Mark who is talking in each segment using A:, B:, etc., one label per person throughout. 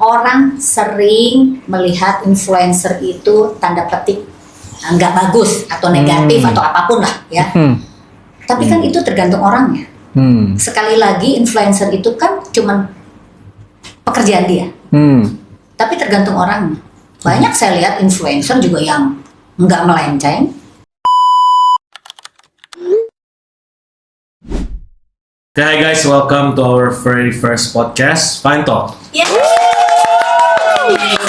A: Orang sering melihat influencer itu tanda petik nggak bagus atau negatif atau apapun lah ya. Tapi kan itu tergantung orangnya. Sekali lagi influencer itu kan cuman pekerjaan dia. Tapi tergantung orangnya. Banyak saya lihat influencer juga yang nggak melenceng.
B: Hi guys, welcome to our very first podcast, Fine Talk.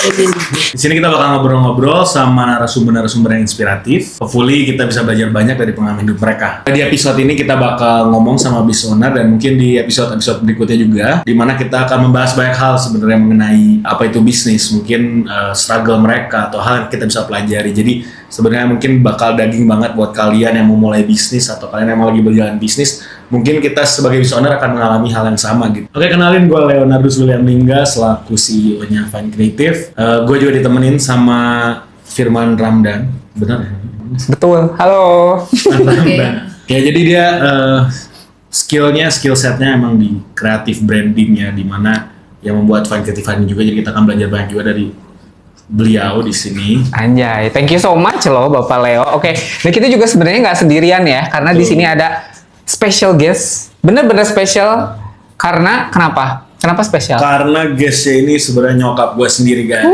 B: Di sini kita bakal ngobrol-ngobrol sama narasumber-narasumber yang inspiratif. Hopefully kita bisa belajar banyak dari pengalaman hidup mereka. Di episode ini kita bakal ngomong sama business owner dan mungkin di episode-episode berikutnya juga, di mana kita akan membahas banyak hal sebenarnya mengenai apa itu bisnis, mungkin struggle mereka atau hal yang kita bisa pelajari. Jadi sebenarnya mungkin bakal daging banget buat kalian yang mau mulai bisnis atau kalian yang mau lagi berjalan bisnis. Mungkin kita sebagai business owner akan mengalami hal yang sama gitu. Oke, kenalin gue Leonardus William Lingga selaku CEO-nya Fine Creative. Gue juga ditemenin sama Firman Ramdan. Benar?
C: Betul. Halo.
B: Ramdan. Ya, jadi dia skill setnya emang di kreatif brandingnya, di mana yang membuat Fine Creative ini juga. Jadi kita akan belajar banyak juga dari beliau di sini.
C: Anjay, thank you so much loh Bapak Leo. Oke, dan kita juga sebenarnya nggak sendirian ya, karena di sini ada special guest, bener-bener special. Karena kenapa? Kenapa spesial?
B: Karena guestnya ini sebenarnya nyokap gue sendiri guys.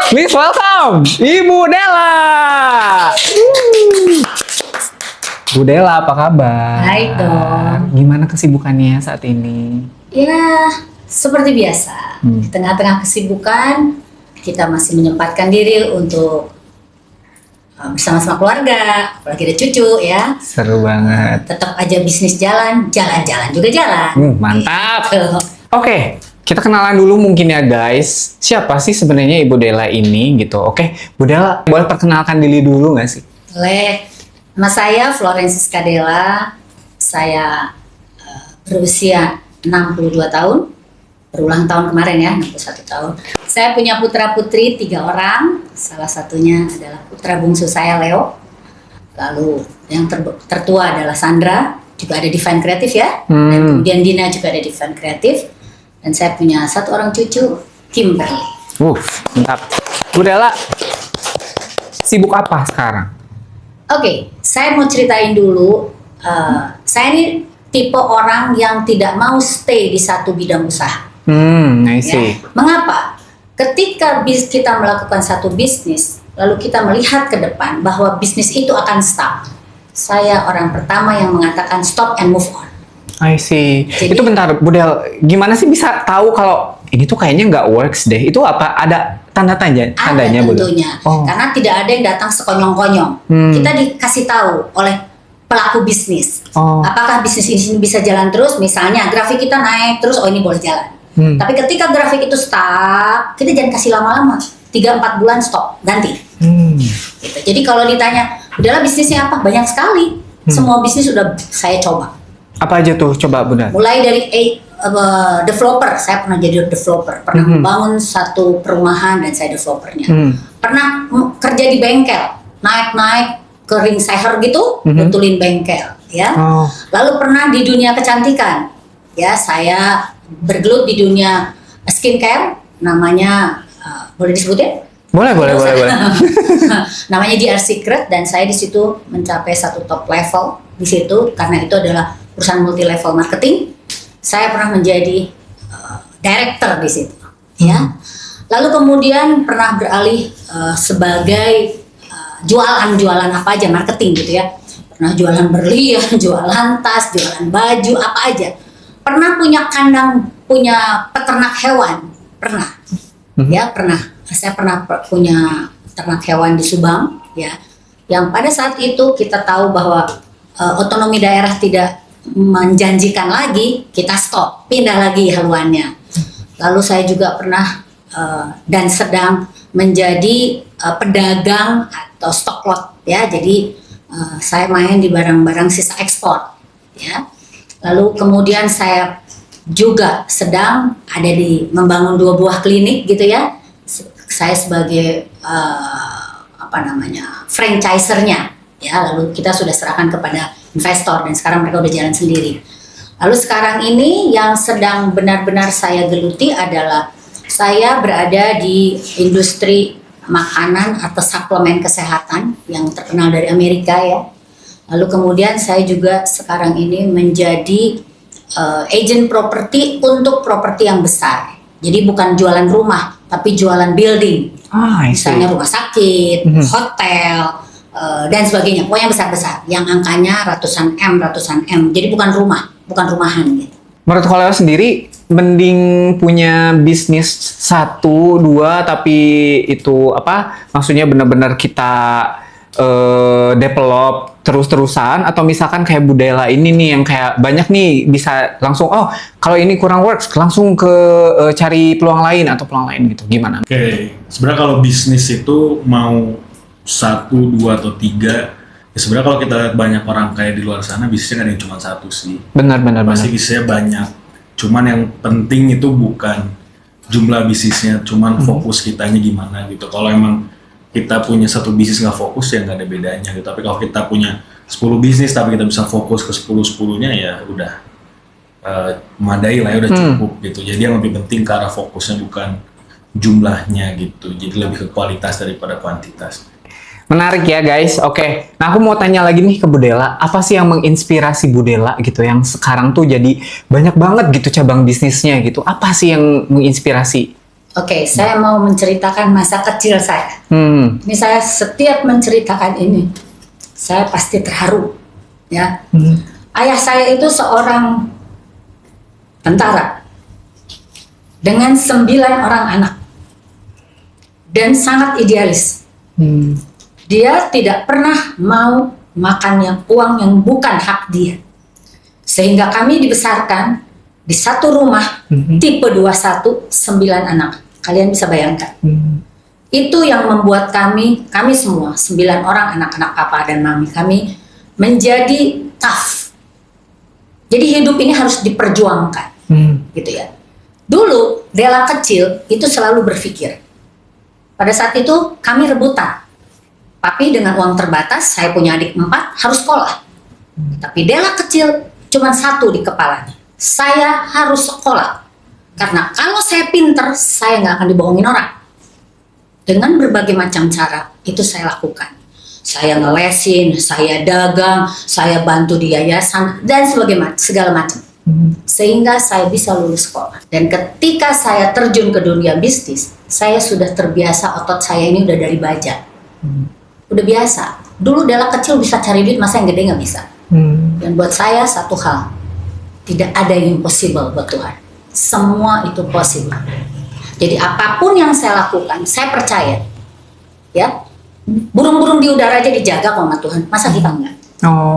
C: Please welcome Ibu Della. Bu Della, apa kabar?
A: Hai dong.
C: Gimana kesibukannya saat ini?
A: Ya, seperti biasa. Di tengah-tengah kesibukan, kita masih menyempatkan diri untuk bersama-sama keluarga, apalagi ada cucu ya.
C: Seru banget.
A: Tetap aja bisnis jalan juga jalan.
C: Mantap.
A: Gitu.
C: Oke, kita kenalan dulu mungkin ya guys. Siapa sih sebenarnya Ibu Della ini gitu? Oke, Bu Della boleh perkenalkan diri dulu nggak sih?
A: Boleh. Nama saya Florensis Kadela. Saya berusia 62 tahun. Berulang tahun kemarin ya, 61 tahun. Saya punya putra-putri 3 orang. Salah satunya adalah putra bungsu saya, Leo. Lalu yang tertua adalah Sandra, juga ada di Fine Creative ya. Dan kemudian Dina juga ada di Fine Creative. Dan saya punya 1 orang cucu, Kimberly.
C: Mantap. Bu Della, sibuk apa sekarang?
A: Oke, saya mau ceritain dulu. Saya ini tipe orang yang tidak mau stay di satu bidang usaha.
C: I see.
A: Ya. Mengapa? Ketika kita melakukan satu bisnis, lalu kita melihat ke depan bahwa bisnis itu akan stop. Saya orang pertama yang mengatakan stop and move on.
C: I see.
A: Jadi,
C: itu bentar, Bu Del, gimana sih bisa tahu kalau ini tuh kayaknya nggak works deh? Itu apa? Ada tandanya,
A: ada
C: Bu Del?
A: tentunya.
C: Oh.
A: Karena tidak ada yang datang sekonyong-konyong. Kita dikasih tahu oleh pelaku bisnis. Apakah bisnis ini bisa jalan terus? Misalnya grafik kita naik terus, oh ini boleh jalan. Tapi ketika grafik itu stuck, kita jangan kasih lama-lama. 3-4 bulan stop, ganti. Gitu. Jadi kalau ditanya, udahlah bisnisnya apa? Banyak sekali. Semua bisnis sudah saya coba.
C: Apa aja tuh? Coba Bu Del.
A: Mulai dari developer, saya pernah jadi developer. Pernah membangun satu perumahan dan saya developernya. Pernah kerja di bengkel, naik-naik ke ring seher gitu, betulin bengkel. Ya. Lalu pernah di dunia kecantikan. Ya, saya bergelut di dunia skincare, namanya boleh disebutin?
C: Boleh.
A: Namanya DR Secret, dan saya di situ mencapai satu top level di situ karena itu adalah perusahaan multi level marketing. Saya pernah menjadi director di situ, ya. Lalu kemudian pernah beralih sebagai jualan apa aja, marketing gitu ya. Pernah jualan berlian, jualan tas, jualan baju, apa aja. Pernah punya kandang, punya peternak hewan, pernah. Ya, pernah. Saya pernah punya ternak hewan di Subang, ya. Yang pada saat itu kita tahu bahwa otonomi daerah tidak menjanjikan lagi, kita stop, pindah lagi haluannya. Lalu saya juga pernah dan sedang menjadi pedagang atau stock lot, ya. Jadi saya main di barang-barang sisa ekspor, ya. Lalu kemudian saya juga sedang ada di membangun 2 buah klinik gitu ya. Saya sebagai franchisernya ya. Lalu kita sudah serahkan kepada investor dan sekarang mereka udah jalan sendiri. Lalu sekarang ini yang sedang benar-benar saya geluti adalah saya berada di industri makanan atau suplemen kesehatan yang terkenal dari Amerika ya. Lalu kemudian saya juga sekarang ini menjadi agent properti untuk properti yang besar. Jadi bukan jualan rumah, tapi jualan building.
C: I see.
A: Misalnya rumah sakit, hotel, dan sebagainya. Pokoknya besar-besar. Yang angkanya ratusan M. Jadi bukan rumah, bukan rumahan gitu.
C: Menurut Koleo sendiri, mending punya bisnis 1, 2, tapi itu apa? Maksudnya benar-benar kita develop terus-terusan, atau misalkan kayak Budela ini nih yang kayak banyak nih bisa langsung, oh kalau ini kurang works, langsung ke cari peluang lain atau peluang lain gitu. Gimana?
B: Oke, sebenarnya kalau bisnis itu mau 1, 2 atau 3, ya sebenarnya kalau kita lihat banyak orang kayak di luar sana bisnisnya nggak ada yang cuma 1 sih.
C: Benar.
B: Pasti bisnisnya banyak. Cuman yang penting itu bukan jumlah bisnisnya, cuman fokus kitanya gimana gitu. Kalau emang kita punya 1 bisnis nggak fokus ya nggak ada bedanya gitu. Tapi kalau kita punya 10 bisnis tapi kita bisa fokus ke 10-10-nya ya udah memadai lah ya, udah cukup gitu. Jadi yang lebih penting ke arah fokusnya bukan jumlahnya gitu. Jadi lebih ke kualitas daripada kuantitas.
C: Menarik ya guys, oke. Nah aku mau tanya lagi nih ke Budela, apa sih yang menginspirasi Budela gitu, yang sekarang tuh jadi banyak banget gitu cabang bisnisnya gitu, apa sih yang menginspirasi?
A: Oke, saya mau menceritakan masa kecil saya. Ini saya setiap menceritakan ini, saya pasti terharu ya. Ayah saya itu seorang tentara dengan 9 orang anak dan sangat idealis. Dia tidak pernah mau makan uang yang bukan hak dia. Sehingga kami dibesarkan di satu rumah, tipe 21, 9 anak. Kalian bisa bayangkan. Itu yang membuat kami semua, 9 orang anak-anak papa dan mami kami, menjadi tough. Jadi hidup ini harus diperjuangkan. Gitu ya. Dulu, Della kecil itu selalu berpikir. Pada saat itu kami rebutan. Papi dengan uang terbatas, saya punya adik 4, harus sekolah. Tapi Della kecil cuma 1 di kepalanya. Saya harus sekolah. Karena kalau saya pinter, saya nggak akan dibohongin orang. Dengan berbagai macam cara, itu saya lakukan. Saya ngelesin, saya dagang, saya bantu di yayasan, dan segala macam. Sehingga saya bisa lulus sekolah. Dan ketika saya terjun ke dunia bisnis, saya sudah terbiasa, otot saya ini udah dari baja. Udah biasa. Dulu Della kecil bisa cari duit, masa yang gede nggak bisa. Dan buat saya satu hal, tidak ada yang impossible buat Tuhan. Semua itu possible. Jadi apapun yang saya lakukan, saya percaya. Ya, burung-burung di udara aja dijaga kok sama Tuhan. Masa kita enggak?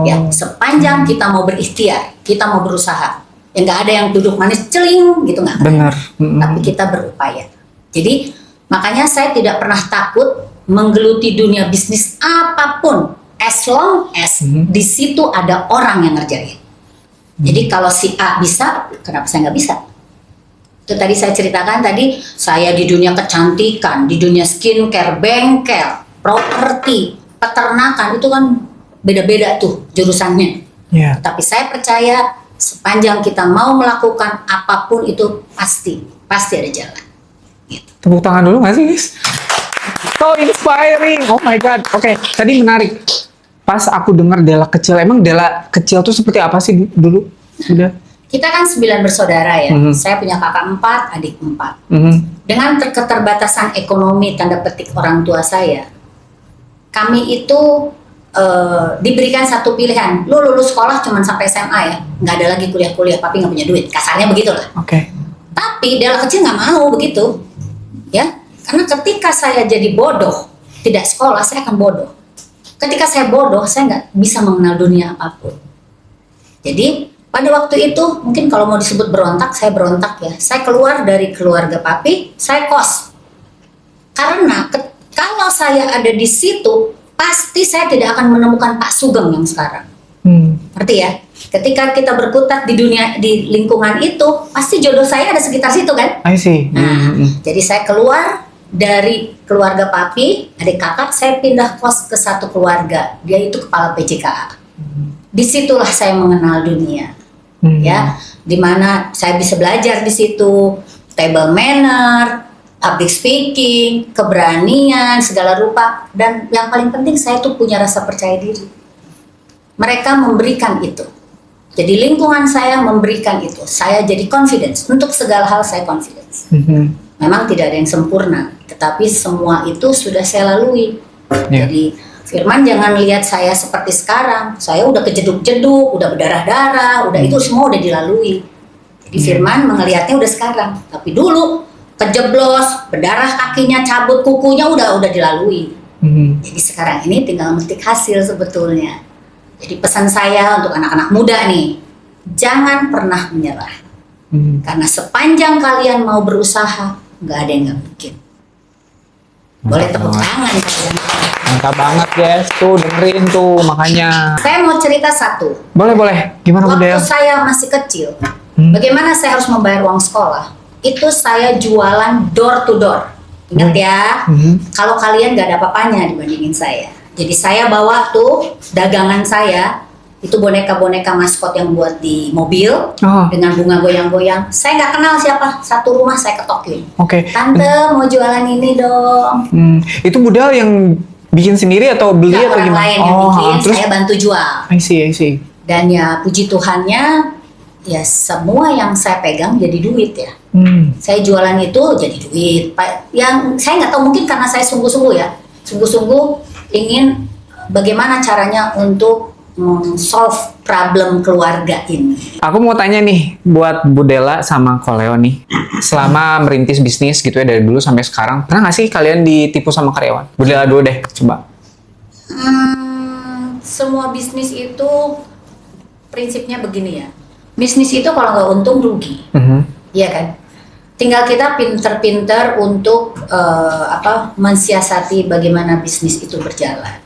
A: Ya, sepanjang kita mau berikhtiar, kita mau berusaha. Ya nggak ada yang duduk manis celing gitu, nggak.
C: Benar.
A: Tapi kita berupaya. Jadi makanya saya tidak pernah takut menggeluti dunia bisnis apapun, as long as di situ ada orang yang ngerjain. Jadi kalau si A bisa, kenapa saya nggak bisa? Itu tadi saya ceritakan tadi, saya di dunia kecantikan, di dunia skincare, bengkel, properti, peternakan, itu kan beda-beda tuh jurusannya. Tapi saya percaya sepanjang kita mau melakukan apapun itu pasti ada jalan. Gitu.
C: Tepuk tangan dulu nggak sih guys? So inspiring, oh my god. Oke, tadi menarik. Pas aku dengar Della kecil, emang Della kecil tuh seperti apa sih dulu? Udah.
A: Kita kan 9 bersaudara ya. Saya punya kakak 4, adik 4. Dengan keterbatasan ekonomi tanda petik orang tua saya, kami itu diberikan satu pilihan. Lu lulus sekolah cuma sampai SMA ya, nggak ada lagi kuliah-kuliah. Papi nggak punya duit, kasarnya begitulah. Tapi Della kecil nggak mau begitu, ya. Karena ketika saya jadi bodoh, tidak sekolah, saya akan bodoh. Ketika saya bodoh, saya nggak bisa mengenal dunia apapun. Jadi pada waktu itu, mungkin kalau mau disebut berontak, saya berontak ya. Saya keluar dari keluarga papi, saya kos. Karena kalau saya ada di situ, pasti saya tidak akan menemukan Pak Sugeng yang sekarang. Ngerti ya? Ketika kita berkutat di dunia, di lingkungan itu, pasti jodoh saya ada sekitar situ kan?
C: I see.
A: Nah, jadi saya keluar dari keluarga papi, adik kakak, saya pindah kos ke satu keluarga. Dia itu kepala PJKA. Disitulah saya mengenal dunia. ya, dimana saya bisa belajar di situ table manner, public speaking, keberanian segala rupa, dan yang paling penting saya tuh punya rasa percaya diri. Mereka memberikan itu, jadi lingkungan saya memberikan itu, saya jadi confidence untuk segala hal, saya confidence. Memang tidak ada yang sempurna, tetapi semua itu sudah saya lalui. Jadi Firman jangan lihat saya seperti sekarang, saya udah kejeduk-jeduk, udah berdarah-darah, udah itu semua udah dilalui. Jadi Firman mengelihatnya udah sekarang, tapi dulu kejeblos, berdarah kakinya, cabut kukunya udah dilalui. Jadi sekarang ini tinggal memetik hasil sebetulnya. Jadi pesan saya untuk anak-anak muda nih, jangan pernah menyerah. Karena sepanjang kalian mau berusaha, nggak ada yang nggak mungkin. Boleh tepuk tangan kalian.
C: Mantap banget guys, tuh dengerin tuh makanya.
A: Saya mau cerita satu.
C: Boleh. Gimana
A: Waktu
C: Budel?
A: saya masih kecil, bagaimana saya harus membayar uang sekolah? Itu saya jualan door to door. Ingat ya, kalau kalian nggak ada apa-apanya dibandingin saya. Jadi saya bawa tuh dagangan saya, itu boneka-boneka maskot yang buat di mobil dengan bunga goyang-goyang. Saya nggak kenal siapa, satu rumah saya ketokin.
C: Oke.
A: Tante mau jualan ini dong.
C: Itu Budel yang bikin sendiri atau beli
A: Nggak,
C: atau
A: orang
C: gimana?
A: lain yang bikin,
C: Terus
A: saya bantu jual.
C: I see.
A: Dan ya puji Tuhannya, ya semua yang saya pegang jadi duit ya. Saya jualan itu jadi duit. Yang saya nggak tahu, mungkin karena saya sungguh-sungguh ya, sungguh-sungguh ingin bagaimana caranya untuk solve problem keluarga ini.
C: Aku mau tanya nih buat Budela sama Koleo nih, selama merintis bisnis gitu ya dari dulu sampai sekarang, pernah nggak sih kalian ditipu sama karyawan? Budela dulu deh, coba.
A: Semua bisnis itu prinsipnya begini ya. Bisnis itu kalau nggak untung rugi, iya kan? Tinggal kita pinter-pinter untuk mensiasati bagaimana bisnis itu berjalan.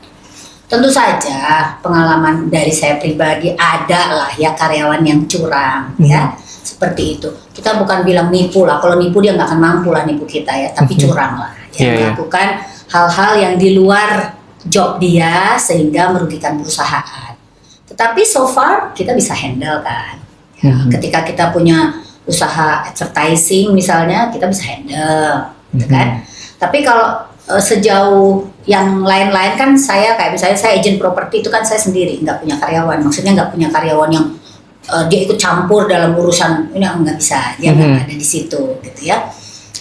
A: Tentu saja pengalaman dari saya pribadi ada lah ya karyawan yang curang ya seperti itu. Kita bukan bilang nipu lah, kalau nipu dia nggak akan mampu lah nipu kita ya, tapi curang lah yang melakukan hal-hal yang di luar job dia sehingga merugikan perusahaan. Tetapi so far kita bisa handle kan. Ya, ketika kita punya usaha advertising misalnya kita bisa handle, gitu kan. Tapi kalau sejauh yang lain-lain kan saya kayak misalnya saya agent properti itu kan saya sendiri nggak punya karyawan, maksudnya nggak punya karyawan yang dia ikut campur dalam urusan ini, nggak bisa, dia nggak ada di situ gitu ya.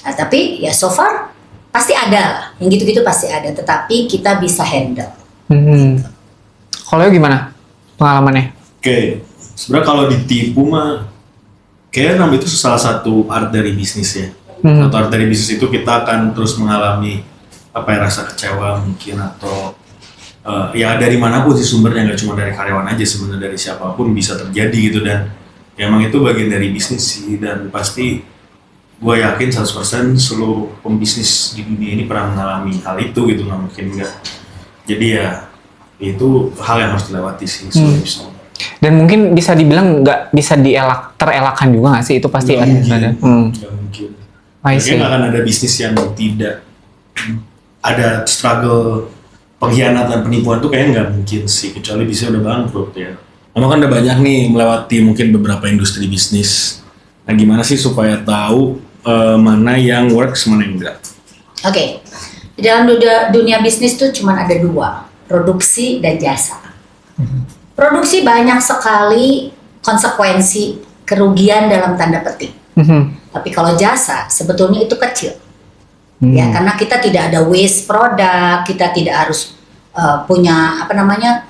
A: Nah, tapi ya so far pasti ada lah, yang gitu-gitu pasti ada, tetapi kita bisa handle.
C: Kalau gimana pengalamannya?
B: Oke, sebenarnya kalau ditipu mah kayaknya namanya itu salah satu art dari bisnis ya. Satu art dari bisnis itu kita akan terus mengalami apa ya, rasa kecewa mungkin atau ya dari manapun sih sumbernya, nggak cuma dari karyawan aja, sebenarnya dari siapapun bisa terjadi gitu. Dan ya, emang itu bagian dari bisnis sih, dan pasti gue yakin 100% seluruh pembisnis di dunia ini pernah mengalami hal itu gitu, nggak mungkin enggak. Jadi ya itu hal yang harus dilewati sih.
C: Dan mungkin bisa dibilang nggak bisa terelakkan juga nggak sih, itu pasti ada.
B: Nggak mungkin. Kayaknya nggak akan ada bisnis yang tidak ada struggle pengkhianatan, penipuan tuh kayaknya nggak mungkin sih, kecuali bisa udah bangkrut ya. Kamu kan udah banyak nih melewati mungkin beberapa industri bisnis. Nah, gimana sih supaya tahu mana yang works, mana yang enggak?
A: Oke. Di dalam dunia bisnis tuh cuma ada dua, produksi dan jasa. Produksi banyak sekali konsekuensi kerugian dalam tanda petik. Tapi kalau jasa sebetulnya itu kecil. Ya, karena kita tidak ada waste produk, kita tidak harus punya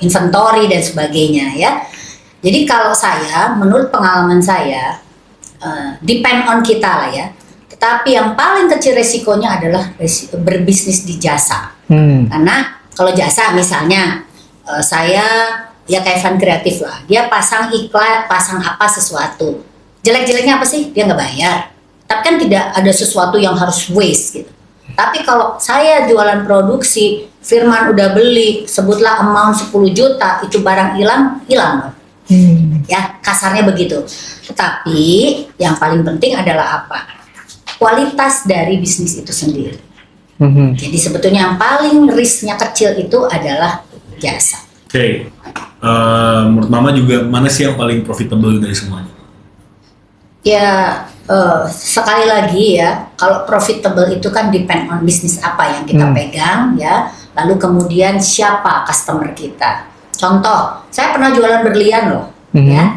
A: inventory dan sebagainya ya. Jadi kalau saya, menurut pengalaman saya, depend on kita lah ya. Tetapi yang paling kecil resikonya adalah berbisnis di jasa. Karena kalau jasa misalnya saya ya kayak Fun Kreatif lah, dia pasang iklan, pasang apa sesuatu. Jelek-jeleknya apa sih? Dia nggak bayar. Tapi kan tidak ada sesuatu yang harus waste gitu. Tapi kalau saya jualan produksi, Firman udah beli, sebutlah amount 10 juta, itu barang hilang. Ya, kasarnya begitu. Tetapi yang paling penting adalah apa? Kualitas dari bisnis itu sendiri. Jadi sebetulnya yang paling risknya kecil itu adalah jasa.
B: Oke. Menurut Mama juga mana sih yang paling profitable dari semuanya?
A: Ya, sekali lagi ya, kalau profitable itu kan depend on bisnis apa yang kita pegang ya, lalu kemudian siapa customer kita. Contoh, saya pernah jualan berlian loh, ya.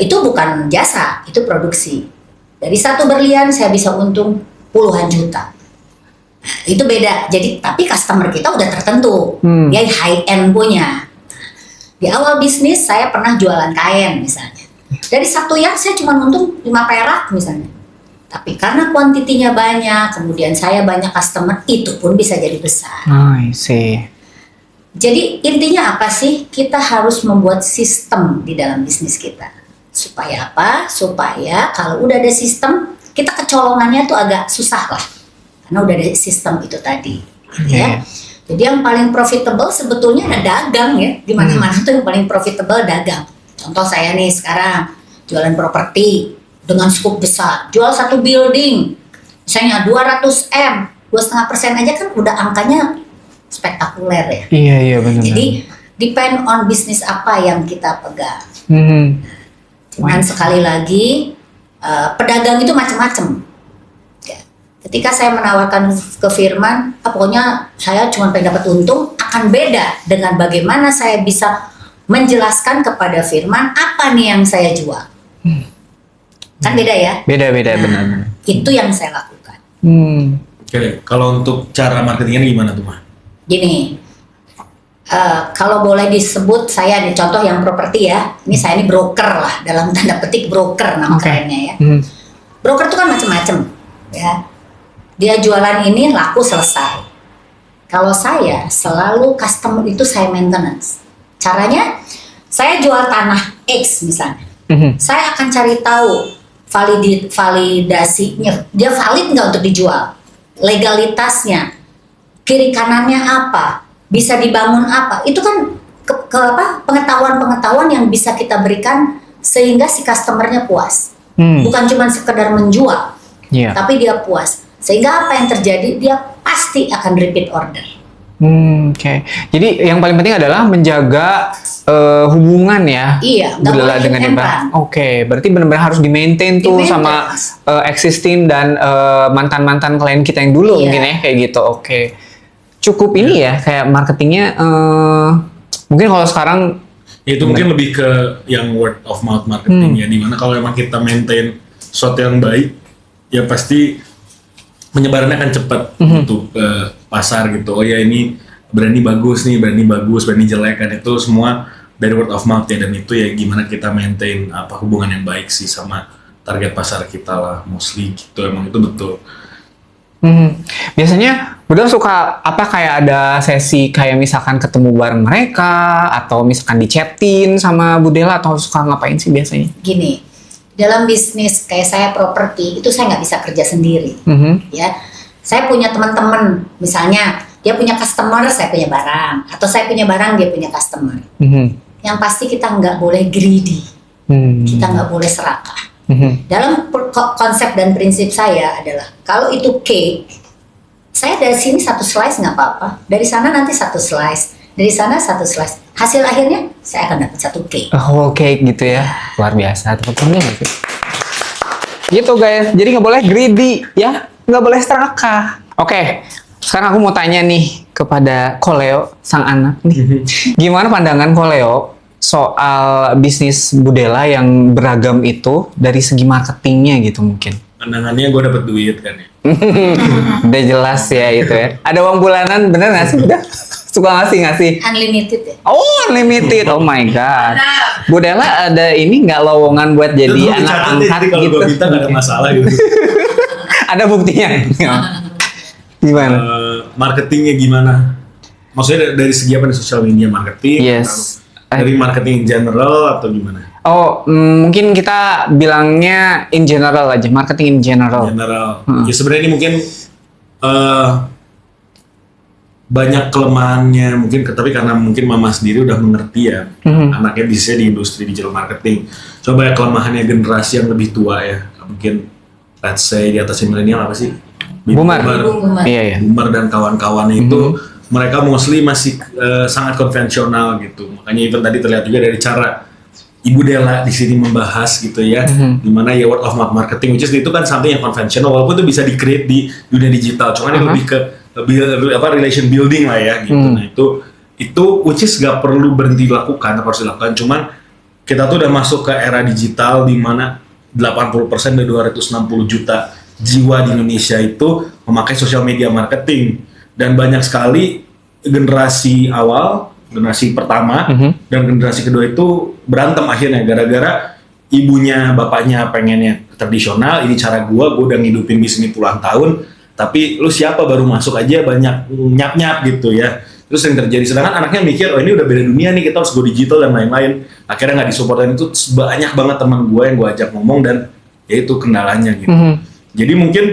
A: Itu bukan jasa, itu produksi. Dari satu berlian saya bisa untung puluhan juta. Nah, itu beda. Jadi, tapi customer kita udah tertentu, dia high end punya. Di awal bisnis saya pernah jualan kain misalnya. Dari satu yang saya cuma untung 5 perak misalnya. Tapi karena kuantitinya banyak, kemudian saya banyak customer, itu pun bisa jadi besar.
C: I see.
A: Jadi intinya apa sih? Kita harus membuat sistem di dalam bisnis kita. Supaya apa? Supaya kalau udah ada sistem, kita kecolongannya tuh agak susah lah. Karena udah ada sistem itu tadi. Gitu ya. Jadi yang paling profitable sebetulnya ada dagang ya. Di mana-mana tuh yang paling profitable dagang. Contoh saya nih sekarang jualan properti dengan skop besar, jual satu building, misalnya 200 M, 2,5% aja kan udah angkanya spektakuler ya.
C: Iya benar.
A: Jadi depend on bisnis apa yang kita pegang. Cuman sekali lagi pedagang itu macam-macam. Ya. Ketika saya menawarkan ke Firman, pokoknya saya cuma pengen dapat untung, akan beda dengan bagaimana saya bisa menjelaskan kepada Firman apa nih yang saya jual. Kan beda ya?
C: Beda
A: Nah,
C: benar.
A: itu yang saya lakukan.
B: Oke, kalau untuk cara marketingnya gimana tuh, Mah?
A: Gini, kalau boleh disebut saya nih contoh yang properti ya. Ini saya ini broker lah, dalam tanda petik broker nama kerennya ya. Broker itu kan macam-macam ya. Dia jualan ini laku selesai. Kalau saya selalu customer itu saya maintenance. Caranya, saya jual tanah X misalnya. Saya akan cari tahu validasinya, dia valid nggak untuk dijual, legalitasnya, kiri kanannya apa, bisa dibangun apa. Itu kan pengetahuan-pengetahuan yang bisa kita berikan sehingga si customernya puas. Bukan cuma sekedar menjual, tapi dia puas. Sehingga apa yang terjadi, dia pasti akan repeat order.
C: Oke. Jadi yang paling penting adalah menjaga hubungan ya.
A: Iya, nggak
C: Budala
A: boleh
C: dengan
A: empang.
C: Oke, berarti benar-benar harus di-maintain tuh sama existing dan mantan-mantan klien kita yang dulu mungkin ya kayak gitu. Oke. Cukup ini ya kayak marketingnya mungkin kalau sekarang
B: Itu mungkin lebih ke yang word of mouth marketing ya, dimana kalau emang kita maintain sesuatu yang baik, ya pasti penyebarannya akan cepat untuk ke pasar gitu. Oh ya ini brand ini bagus nih, brand ini jelek kan, itu semua dari word of mouth ya. Dan itu ya gimana kita maintain hubungan yang baik sih sama target pasar kita lah, mostly gitu. Emang itu betul.
C: Biasanya Budal suka apa kayak ada sesi kayak misalkan ketemu bareng mereka atau misalkan dichatin sama Budela atau suka ngapain sih biasanya?
A: Gini, dalam bisnis kayak saya properti itu saya nggak bisa kerja sendiri, ya. Saya punya teman-teman, misalnya dia punya customer, saya punya barang, atau saya punya barang, dia punya customer. Yang pasti kita nggak boleh greedy, kita nggak boleh serakah. Dalam konsep dan prinsip saya adalah kalau itu cake, saya dari sini satu slice nggak apa-apa, dari sana nanti satu slice, dari sana satu slice. Hasil akhirnya saya akan dapat satu cake.
C: Oh, cake gitu ya, luar biasa teman-teman gitu. Gitu guys, jadi nggak boleh greedy ya, nggak boleh serakah. Oke, sekarang aku mau tanya nih kepada Koleo sang anak nih, gimana pandangan Koleo soal bisnis Budela yang beragam itu dari segi marketingnya gitu mungkin?
B: Pandangannya gue dapet duit kan ya.
C: Udah jelas ya itu ya. Ada uang bulanan bener nggak sih? Udah suka ngasih?
A: Unlimited ya.
C: Oh unlimited, oh my god. Budela ada ini nggak lowongan buat jadi
B: Itu
C: anak
B: dicatat
C: angkat
B: jadi kalau
C: gitu?
B: gue minta nggak ada masalah gitu.
C: Ada buktinya? Gimana?
B: Marketingnya gimana? Maksudnya dari segi apa nih, social media marketing?
C: Yes.
B: Atau dari marketing in general atau gimana?
C: Oh, mungkin kita bilangnya in general aja, marketing in general.
B: General. Ya sebenarnya ini mungkin banyak kelemahannya mungkin, tapi karena mungkin mama sendiri udah mengerti ya, anaknya bisa di industri digital marketing. Coba ya kelemahannya generasi yang lebih tua ya, mungkin let's say di atas milenial apa sih?
C: Boomer.
A: Boomer.
C: Iya.
B: Boomer dan kawan-kawannya itu mereka mostly masih sangat konvensional gitu. Makanya even tadi terlihat juga dari cara Ibu Della di sini membahas gitu ya, dimana ya word of mouth marketing, which is itu kan something yang konvensional, walaupun itu bisa di-create di dunia digital, cuman ini lebih ke relation building lah ya gitu. Nah itu which is gak perlu berhenti dilakukan, harus dilakukan. Cuman kita tuh udah masuk ke era digital di mana 80% dari 260 juta jiwa di Indonesia itu memakai social media marketing, dan banyak sekali generasi awal, generasi pertama dan generasi kedua itu berantem akhirnya gara-gara ibunya bapaknya pengennya tradisional, ini cara gua udah ngidupin bisnis puluhan tahun, tapi lu siapa baru masuk aja banyak nyap-nyap gitu ya. Terus yang terjadi, sedangkan anaknya mikir, oh ini udah beda dunia nih, kita harus go digital dan lain-lain. Akhirnya nggak disupport, dan itu banyak banget teman gue yang gue ajak ngomong, dan ya itu kendalanya gitu. Jadi mungkin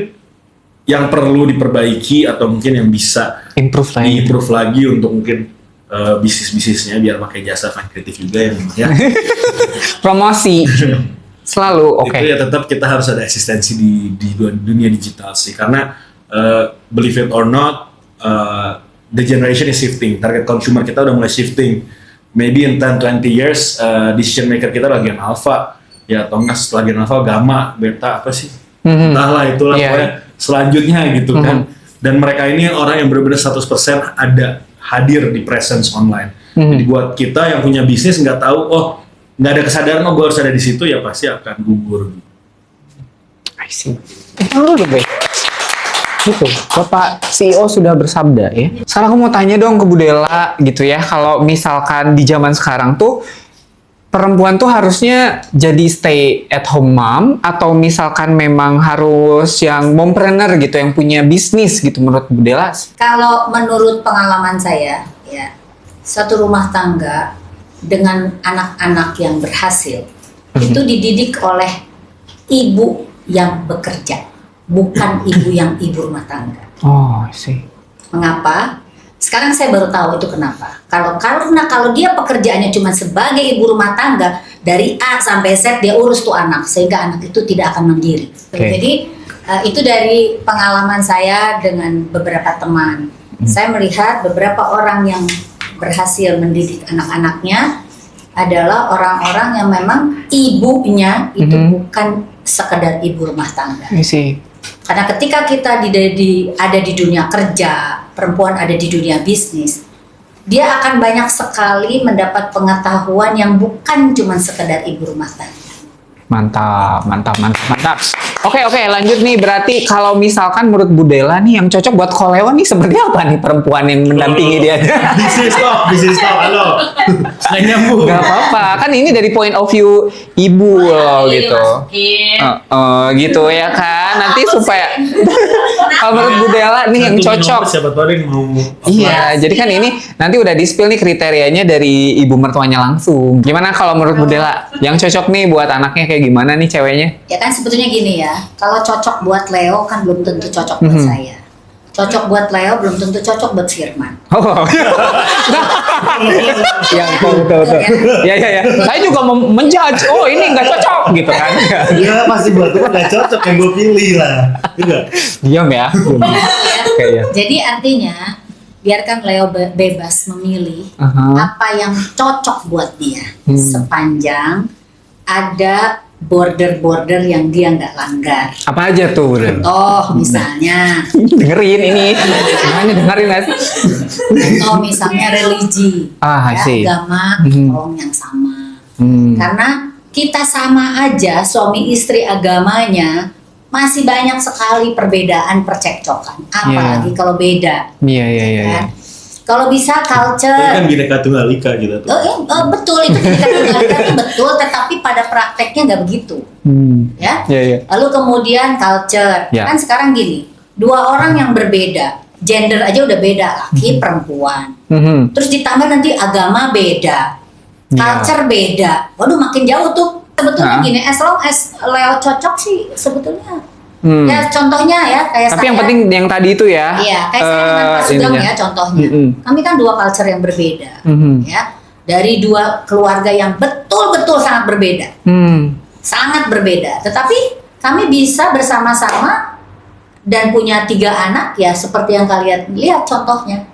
B: yang perlu diperbaiki atau mungkin yang bisa improve lagi untuk mungkin bisnis-bisnisnya biar pakai jasa fan kreatif juga ya.
C: Promosi selalu oke.
B: Itu ya tetap kita harus ada eksistensi di dunia digital sih, karena believe it or not, the generation is shifting, target consumer kita udah mulai shifting. Maybe in 10-20 years, decision maker kita bagian alpha, ya atau enggak setelah bagian alpha, gamma, beta, apa sih? Entahlah itulah pokoknya selanjutnya gitu kan. Dan mereka ini orang yang benar-benar 100% ada hadir di presence online. Jadi buat kita yang punya bisnis nggak tahu, oh nggak ada kesadaran, oh gue harus ada di situ, ya pasti akan gugur.
C: I see. Dulu deh. Gitu, Bapak CEO sudah bersabda ya. Sekarang aku mau tanya dong ke Bu Della gitu ya, kalau misalkan di zaman sekarang tuh perempuan tuh harusnya jadi stay at home mom, atau misalkan memang harus yang mompreneur gitu, yang punya bisnis gitu menurut Bu Della?
A: Kalau menurut pengalaman saya, ya, satu rumah tangga dengan anak-anak yang berhasil itu dididik oleh ibu yang bekerja, bukan ibu yang ibu rumah tangga.
C: Oh, sih.
A: Mengapa? Sekarang saya baru tahu itu kenapa. Karena kalau dia pekerjaannya cuma sebagai ibu rumah tangga, dari A sampai Z dia urus tuh anak, sehingga anak itu tidak akan mandiri. Jadi itu dari pengalaman saya dengan beberapa teman. Saya melihat beberapa orang yang berhasil mendidik anak-anaknya adalah orang-orang yang memang ibunya itu bukan sekedar ibu rumah tangga. Karena ketika kita ada di dunia kerja, perempuan ada di dunia bisnis, dia akan banyak sekali mendapat pengetahuan yang bukan cuma sekedar ibu rumah tangga.
C: Mantap. Oke, lanjut nih. Berarti kalau misalkan menurut Bu Della nih, yang cocok buat Koleo nih seperti apa nih perempuan yang mendampingi dia?
B: Bisnis stop, halo. Nggak nyambung.
C: Gak apa-apa, kan ini dari point of view ibu loh gitu. Gitu ya kan. Nanti supaya kalau menurut Bu Della nih yang cocok.
B: Siapa tahu yang mau.
C: Iya, jadi kan ini nanti udah di-spill nih kriterianya dari ibu mertuanya langsung. Gimana kalau menurut Bu Della yang cocok nih buat anaknya kayak gimana nih ceweknya?
A: Ya kan sebetulnya gini ya, kalau cocok buat Leo kan belum tentu cocok buat saya. Cocok buat Leo belum tentu cocok buat Firman.
C: Oh. Yang betul. Ya. Saya juga menjudge. Oh, ini nggak cocok gitu kan?
B: Iya, pasti buat itu nggak cocok yang gue pilih lah.
C: Diam ya.
A: Jadi artinya biarkan Leo bebas memilih apa yang cocok buat dia, sepanjang ada border-border yang dia nggak langgar.
C: Apa aja tuh?
A: Misalnya
C: dengerin ini. Gimana dengerin nggak sih?
A: Misalnya religi, agama, tolong yang sama. Karena kita sama aja suami istri agamanya, masih banyak sekali perbedaan percekcokan. Apalagi kalau beda.
C: Iya.
A: Kalau bisa culture.
B: Itu kan Bhinneka Tunggal Ika gitu tuh.
A: Betul, itu Bhinneka Tunggal Ika itu betul, tetapi pada prakteknya nggak begitu. Ya. Lalu kemudian culture. Kan sekarang gini, dua orang yang berbeda, gender aja udah beda, laki perempuan. Terus ditambah nanti agama beda, culture beda. Waduh, makin jauh tuh. Sebetulnya gini, as long as Leo cocok sih sebetulnya. Ya contohnya ya kayak
C: tapi saya, yang penting yang tadi itu ya.
A: Iya, kayak saya dengan Pak Sugeng ya contohnya. Kami kan dua culture yang berbeda, ya, dari dua keluarga yang betul-betul sangat berbeda, sangat berbeda. Tetapi kami bisa bersama-sama dan punya 3 anak ya seperti yang kalian lihat contohnya.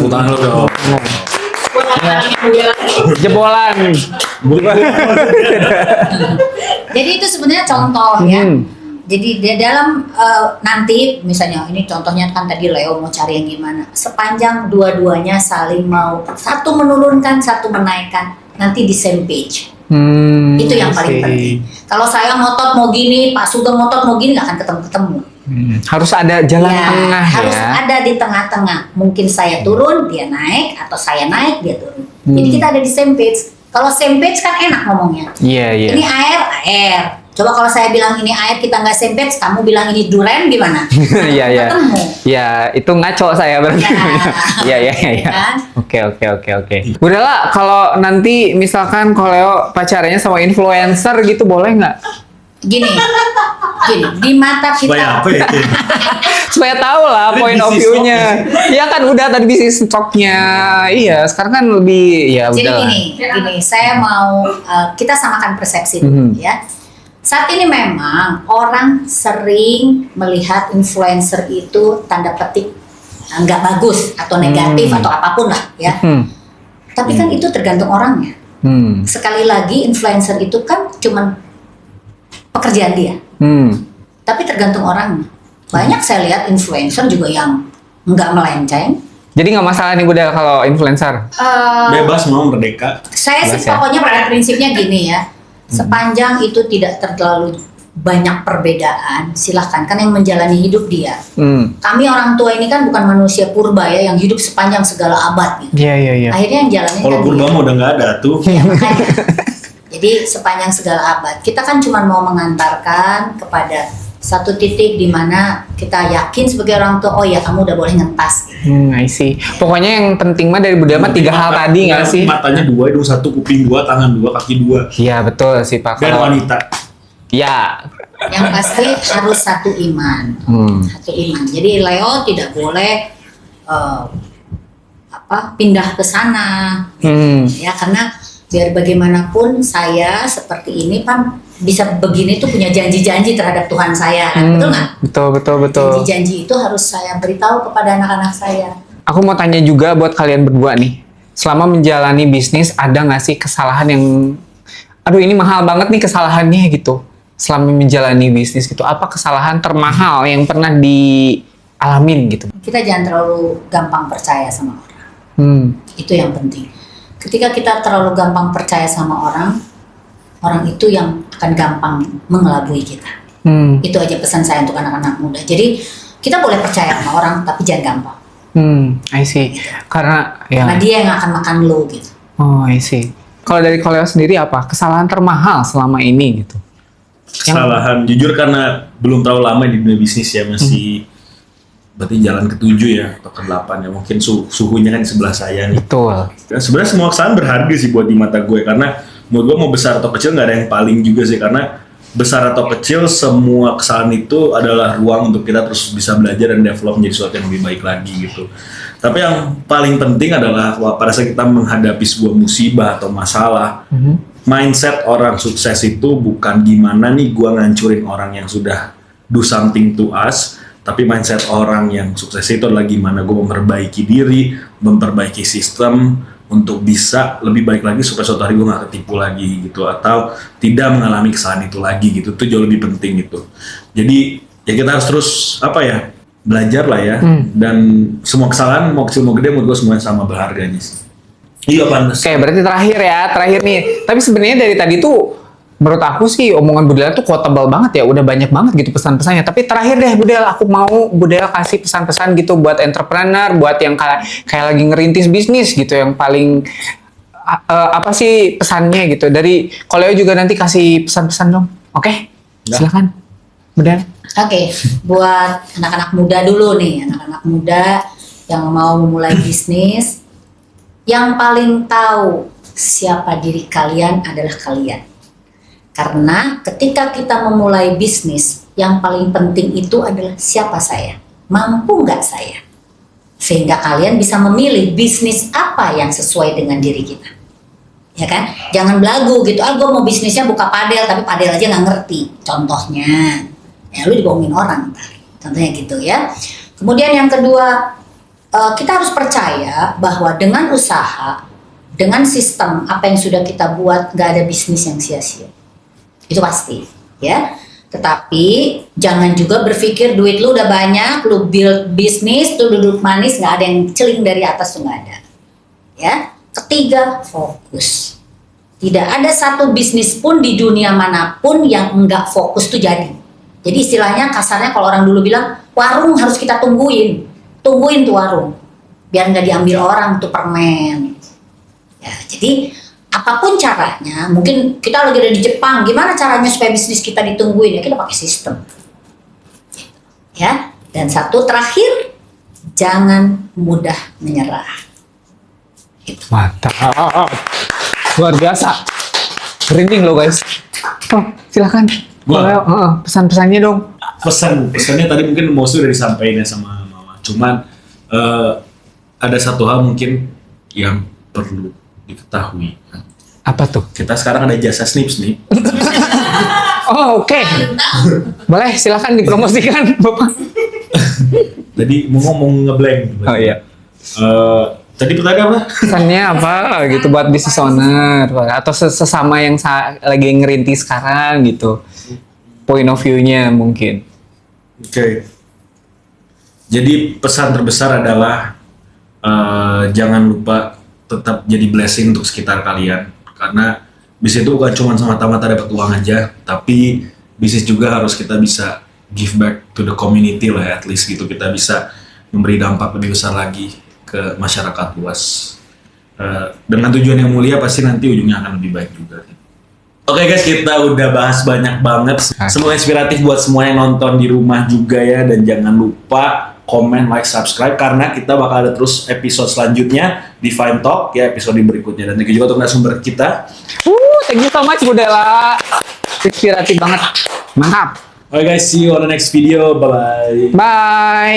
B: Utang lo dong.
C: Jebolan.
A: Jadi itu sebenarnya contoh ya. Jadi di dalam nanti misalnya ini contohnya kan tadi Leo mau cari yang gimana. Sepanjang dua-duanya saling mau satu menurunkan, satu menaikkan, nanti di same page. Itu yang paling penting. Kalau saya ngotot mau gini, Pak Sugeng ngotot mau gini, nggak akan ketemu-ketemu.
C: Harus ada jalan tengah
A: harus
C: ya.
A: ada di tengah-tengah. Mungkin saya turun, dia naik, atau saya naik, dia turun. Jadi kita ada di same page. Kalau same page kan enak ngomongnya.
C: Iya.
A: Ini air. Coba kalau saya bilang ini air, kita nggak same page, kamu bilang ini duren gimana?
C: Iya.
A: Ketemu.
C: Ya, itu ngaco saya berarti. Iya.
A: Kan?
C: Oke. Udahlah, kalau nanti misalkan Koleo pacarannya sama influencer gitu boleh nggak?
A: Gini, di mata kita.
B: Supaya apa ya?
C: Supaya tahu lah
B: Ini
C: point of
B: bisnis
C: view-nya. Iya kan udah tadi bisnis stoknya. Iya, sekarang kan lebih ya
A: Jadi
C: udah.
A: gini, saya mau kita samakan persepsi dulu ya. Saat ini memang orang sering melihat influencer itu tanda petik nggak bagus atau negatif atau apapun lah ya. Tapi kan itu tergantung orangnya. Sekali lagi influencer itu kan cuman pekerjaan dia. Tapi tergantung orangnya. Banyak saya lihat influencer juga yang nggak melenceng.
C: Jadi nggak masalah nih Budel kalau influencer.
B: Bebas mau merdeka.
A: Saya sih
C: Bebas ya?
A: pokoknya pada prinsipnya gini ya. Sepanjang itu tidak terlalu banyak perbedaan, silahkan. Kan yang menjalani hidup dia. Kami orang tua ini kan bukan manusia purba ya, yang hidup sepanjang segala abad gitu.
C: Iya.
A: Akhirnya yang jalannya
B: Kalau
A: kan
B: purba
A: dia.
B: mah udah nggak ada tuh.
A: Ya, makanya. Jadi sepanjang segala abad, kita kan cuma mau mengantarkan kepada satu titik di mana kita yakin sebagai orang tua, oh ya kamu udah boleh ngentas.
C: I see. Pokoknya yang penting mah dari Budel mah 3 hal tadi nggak sih?
B: Matanya 2, hidung 1, kuping 2, tangan 2, kaki 2.
C: Iya betul sih Pak.
B: Dan wanita.
C: Ya.
A: Yang pasti harus satu iman. Satu iman. Jadi Leo tidak boleh pindah ke sana. Ya karena biar bagaimanapun saya seperti ini kan bisa begini tuh punya janji-janji terhadap Tuhan saya kan, betul nggak?
C: Betul.
A: Janji-janji itu harus saya beritahu kepada anak-anak saya.
C: Aku mau tanya juga buat kalian berdua nih. Selama menjalani bisnis ada nggak sih kesalahan yang, aduh ini mahal banget nih kesalahannya gitu. Selama menjalani bisnis gitu, apa kesalahan termahal yang pernah dialamin gitu?
A: Kita jangan terlalu gampang percaya sama orang. Itu yang penting. Ketika kita terlalu gampang percaya sama orang itu yang akan gampang mengelabui kita. Itu aja pesan saya untuk anak-anak muda. Jadi kita boleh percaya sama orang, tapi jangan gampang.
C: I see. Karena ya.
A: Karena dia yang akan makan lo gitu.
C: Oh, I see. Kalau dari Koleo sendiri apa kesalahan termahal selama ini gitu?
B: Kesalahan jujur karena belum terlalu lama di dunia bisnis ya, masih berarti jalan ke-7 ya atau ke-8 ya, mungkin suhunya kan di sebelah saya nih.
C: Betul.
B: Dan sebenarnya semua kesalahan berharga sih buat di mata gue, karena menurut gue mau besar atau kecil nggak ada yang paling juga sih, karena besar atau kecil semua kesalahan itu adalah ruang untuk kita terus bisa belajar dan develop menjadi sesuatu yang lebih baik lagi gitu. Tapi yang paling penting adalah pada saat kita menghadapi sebuah musibah atau masalah, mindset orang sukses itu bukan gimana nih gue ngancurin orang yang sudah do something to us, tapi mindset orang yang sukses itu adalah gimana gue memperbaiki diri, memperbaiki sistem untuk bisa lebih baik lagi supaya suatu hari gue gak ketipu lagi gitu, atau tidak mengalami kesalahan itu lagi gitu. Itu jauh lebih penting gitu. Jadi ya kita harus terus belajar lah ya. Dan semua kesalahan mau kecil mau gede menurut gue semuanya sama berharganya sih. Iya Panas.
C: Oke, berarti terakhir nih. Tapi sebenarnya dari tadi tuh menurut aku sih omongan Budel tuh quotable banget ya, udah banyak banget gitu pesan-pesannya. Tapi terakhir deh Budel, aku mau Budel kasih pesan-pesan gitu buat entrepreneur, buat yang kayak lagi ngerintis bisnis gitu, yang paling apa sih pesannya gitu. Dari Koleo juga nanti kasih pesan-pesan dong. Oke? Silakan Budel.
A: Oke, buat anak-anak muda dulu nih, anak-anak muda yang mau memulai bisnis, yang paling tahu siapa diri kalian adalah kalian. Karena ketika kita memulai bisnis, yang paling penting itu adalah siapa saya, mampu nggak saya, sehingga kalian bisa memilih bisnis apa yang sesuai dengan diri kita, ya kan? Jangan belagu gitu, gue mau bisnisnya buka padel, tapi padel aja nggak ngerti, contohnya, ya lu dibohongin orang, contohnya gitu ya. Kemudian yang kedua, kita harus percaya bahwa dengan usaha dengan sistem apa yang sudah kita buat nggak ada bisnis yang sia-sia. Itu pasti, ya. Tetapi jangan juga berpikir duit lu udah banyak, lu build bisnis, tuh duduk manis, nggak ada yang celing dari atas tuh nggak ada. Ya. Ketiga, fokus. Tidak ada satu bisnis pun di dunia manapun yang nggak fokus tuh jadi. Jadi istilahnya kasarnya kalau orang dulu bilang warung harus kita tungguin tuh warung biar nggak diambil orang tuh permen. Ya, jadi apapun caranya, mungkin kita lagi ada di Jepang, gimana caranya supaya bisnis kita ditungguin? Ya kita pakai sistem. Ya, dan satu terakhir, jangan mudah menyerah. Gitu.
C: Mantap. Luar biasa. Merinding loh guys. Oh, silakan. Pesan-pesannya dong.
B: Pesannya tadi mungkin mau sudah disampaikan ya sama Mama. Cuman ada satu hal mungkin yang perlu diketahui.
C: Apa tuh?
B: Kita sekarang ada jasa snip.
C: Oh, oke. Boleh, silakan dipromosikan, Bapak.
B: Tadi mau ngomong ngeblank.
C: Oh iya.
B: Tadi pertanyaan apa?
C: Pesannya apa gitu buat business owner atau sesama yang lagi ngerintis sekarang gitu. Point of view-nya mungkin.
B: Oke. Jadi pesan terbesar adalah jangan lupa tetap jadi blessing untuk sekitar kalian, karena bisnis itu bukan cuma semata-mata dapat uang aja, tapi bisnis juga harus kita bisa give back to the community lah, at least gitu, kita bisa memberi dampak lebih besar lagi ke masyarakat luas. Dengan tujuan yang mulia pasti nanti ujungnya akan lebih baik juga. Oke guys, kita udah bahas banyak banget. Semoga inspiratif buat semua yang nonton di rumah juga ya. Dan jangan lupa komen, like, subscribe. Karena kita bakal ada terus episode selanjutnya di Fine Talk ya, episode berikutnya. Dan thank you juga untuk narasumber kita.
C: Thank you so much Budela. Inspiratif banget. Mantap.
B: Oke guys, see you on the next video. Bye-bye.
C: Bye.